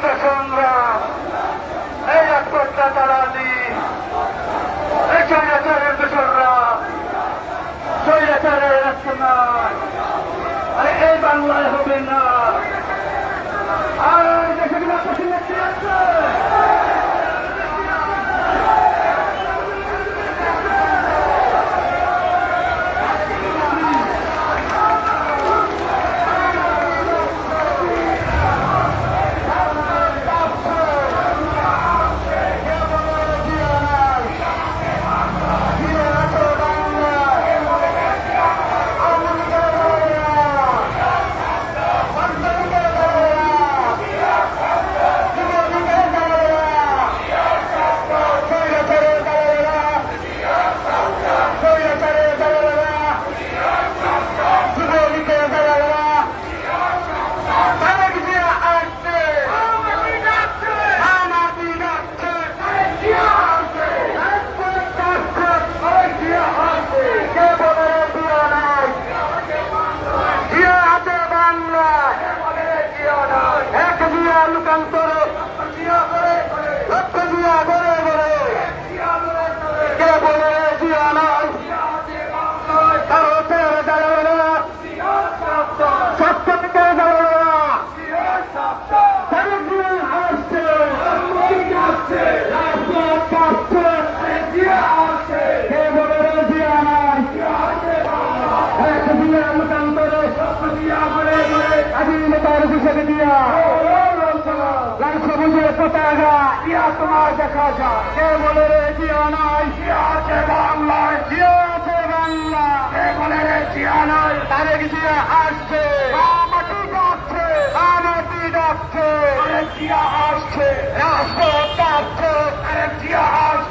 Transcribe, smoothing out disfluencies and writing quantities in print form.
রক্ত সংগ্রাম, এই রাজপথটা তারা দিন, এই স্বৈরাচারের দোসররা, স্বৈরাচারের রাষ্ট্রনাথ, আরে এই বাংলায় হবে না। আর দেশে কি আপনার নেত্রী আছে? পতাকা ইয়া তোমার দেখা যায়, কে বলে রে জিয়া নাই, জিয়া আছে বাংলায়, জিয়া আছে বাংলা, কে বলে রে জিয়া নাই, তারেক জিয়া আসছে, মাটি ডাকছে, মাটি ডাকছে, জিয়া আসছে, রাষ্ট্র ডাকছে, তারেক জিয়া আসছে।